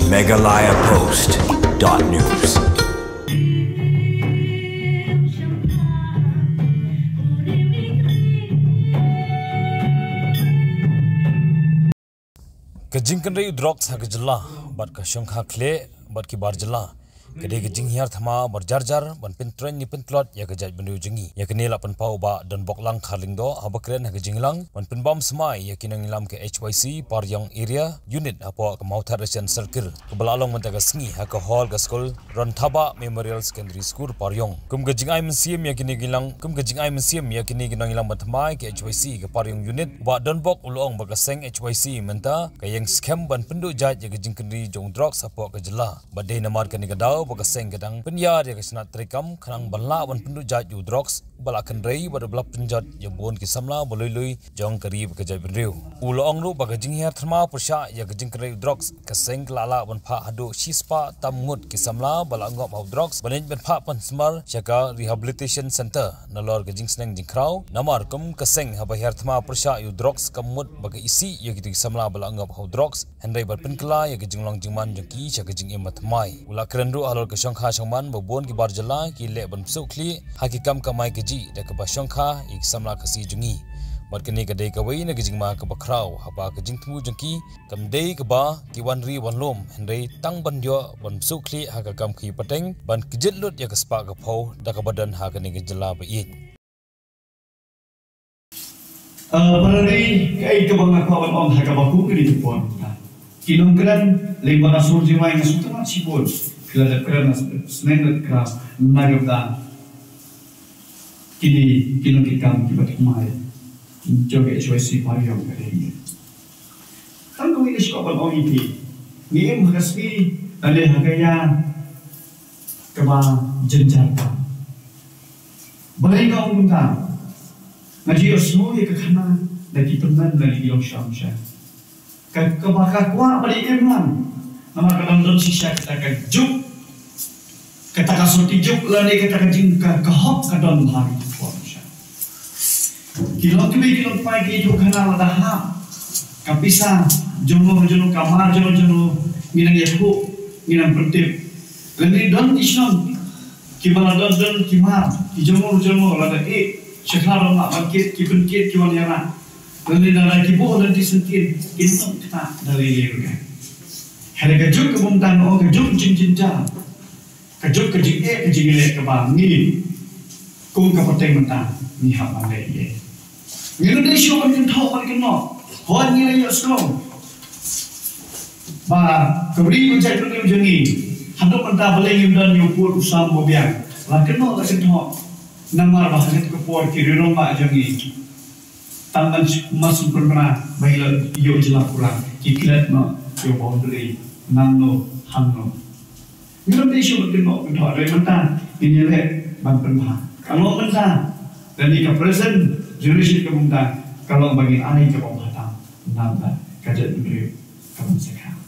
megalayapost.news. Kajing kenrai drugs hagajla bat ka shongkha khle bat ki barjla kede kajing hiar thama barjar ban pintren ni pintlot ya kajai benu jengi ya kene lapan pau ba dan boklang kharlingdo habakren hagajing lang ban pinbam smai ya kinang lam ke HYC Paryong area unit apo ka Mauthar Asian Circle ke belalong mentaga sngi ha ka hall ka school Ranthaba Memorial Secondary School Paryong kum kajing ai museum ya kene gilang kum kajing ai museum ya kene ginang lam thmai ke HYC ke Paryong unit ba dan bok ulong ba ka seng HYC menta ka yang scam ban pendu jat ya kajing kenri jong drugs apo ka jela ba de namar ka ni gadau bagaseng gadang penyar ya kesana trikam kanang bala wan pendu jat yu drugs bala kenrei pada bala penjat ya bon kisamla boloi jong karib ke jai benriu ulong ru bagajing hiar therma persya ya gajing kenrei drugs keseng lala wan pha hadu shispa tamngut kisamla bala ngop hau drugs banen ben pha pan smar syaka rehabilitation center nalor gajing sneng jingkrau namar kum keseng haba hiar therma persya yu drugs kamut baga isi ya gitu kisamla bala ngop hau drugs hendai bar penkla ya gajing long jingman jengki syaka jing emat mai ula kerenru alor ke shongkha shongman babon ki barjala ki le ban psukli hakikam kamai keji da ke bashongkha ik samla kasi jungi mat kene ka dei ka wei na gijing ma ka bakrau haba ka jingtmu jengki kam dei ka ba ki wanri wanlom hendai tang ban yo ban psukli hakakam ki pateng ban kijit lut ya ka spa ka phau da ka badan ha ka ni gijala ba it Barangkali kai ka bang aku on ha ka baku ni pon kilong kran le bana surji mai na sutama sipon kira kira seneng kira nagam kini kilong kikam kibat mai joge HYC Paryong kare tan ko ini sekolah on ini ni em hakasbi ale hakaya kaba jenjarta balai kau unta ngaji semua ya kekana lagi teman lagi kilong syamsha kebakar kuat balik iman nama kadang dalam sisa katakan juk katakan sorti juk lani katakan jingka kehok kadang hari kilong pagi juk kana ladahap kapisa jono kamar jono minang yaku minang pertip lani don isnon kibala don kimar jono lada sekarang mak bangkit kibenkit kiwan yara lani dara kibo dan disentin kinong kita dari liruga hari kajuk kebuntan oh kajuk cinta kajuk kejing kejing le kebang ni kung kapateng mentang ni hak pandai ye ni le show kan thau kan no hon ni le strong ba kebri menjadi penting jengi hadap mentah boleh dan nyupur usam bobiang la keno la keno namar bahasa ke por kiri rumah jengi tangan masuk pernah bahila yo jelas kurang kiklat no yo boundary nangno hangno ngirom desyo berkenok untuk ada mentah ini le ban penha kalau mentah dan di present generation ke mentah kalau bagi ani ke pemhatang nambah kajat beliau kamu sekarang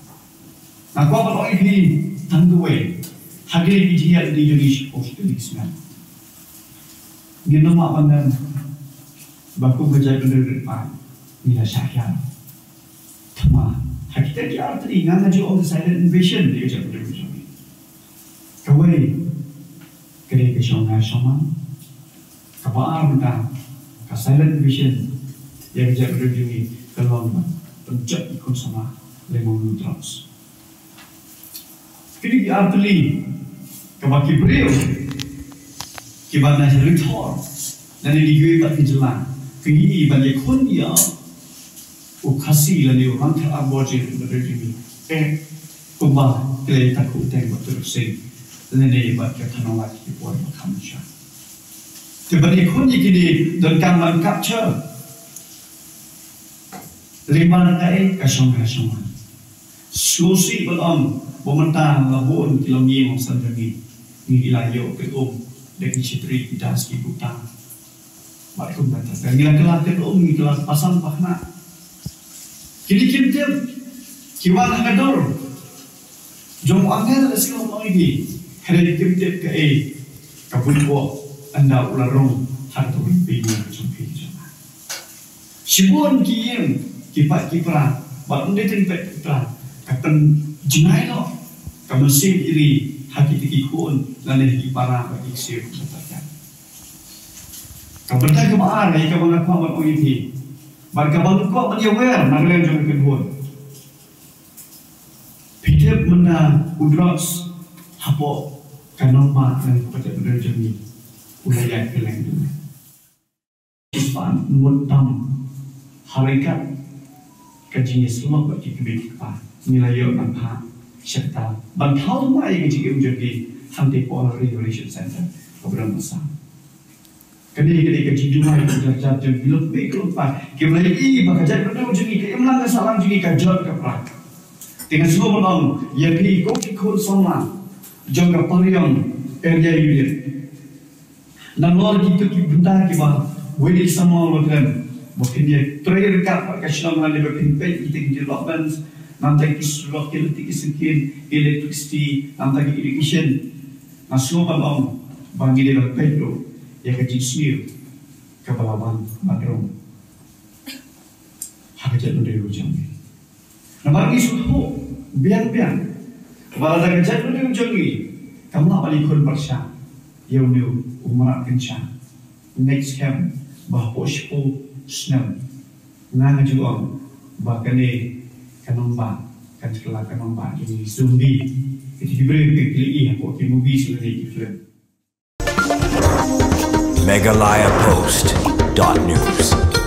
nah kau kalau ini tangguwe hadir di dia di Indonesia post di sana gino mak pandan baku kerja bener depan bila syahyan thama hakita di arti ngaji all the silent invasion dia kerja bener bener kawai kere ke shonga shoma kabar muda ka silent invasion dia kerja bener bener kalau pencet ikut sama lemon drops kini di arti kabaki beliau kibana jadi thor dan ini gue bat kejelang kini bagi kon dia ukasi lani orang terabot jadi berdiri kubah kele takut tengok terus lani bat ketanawat dibuat macam macam kibani kon kini dan kaman capture lima naik kasong susi belum pementang labun kilongi mangsan jangi ni ilayo ke dengan citri kita ski butang baikun batas dan gila ke ni kelas pasang pakna kini kiwan kador jom angel eskil lagi hari kim-kim ke kabunbo anda ularong harto rimpinya jumpi jana Sibun kiyem kipat kipra, balon dia tempat kipra, kapan Jenai lo, kamu sih iri hati tiki kun, lalu hati para bagi siap bertahan. Kamu bertahan kemana? Kamu nak kuat orang ini. Bagi kamu kuat menyewer, naglen jangan kedua. Hidup mana udras hapo kanoma dan kepada berjami ulaya keleng dulu. Ispan mutam harikat kajinya semua bagi kebaikan nilai yang nampak serta bantau mai ketika menjadi Hanti Polar Regulation Center kepada masa. Ketika jumlah belajar jadi lebih keluar. Kita lagi belajar berdua jadi keemlang salam jadi kajar keperak. Dengan semua orang yang ikut sama jangka panjang area unit. Namun kita benda kita boleh sama orang mungkin dia terdekat kerana mana lebih penting kita development nanti kisah kita sekian electricity nanti irrigation. Semua orang bagi dia pedro yang kecil sendiri kepalawan madrom. Hakikat dari ujung. Nampak ni suatu biang-biang. Kalau ada kejadian ni ujung ni, kamu nak balik kun bersah. Yang ni umar kencang. Next camp bahawa siapa senang. Nang juga bahkan ni kanamba kan sekolah kanamba jadi zombie. Itu diberi kekelian aku movie sebenarnya film. Megalayapost.news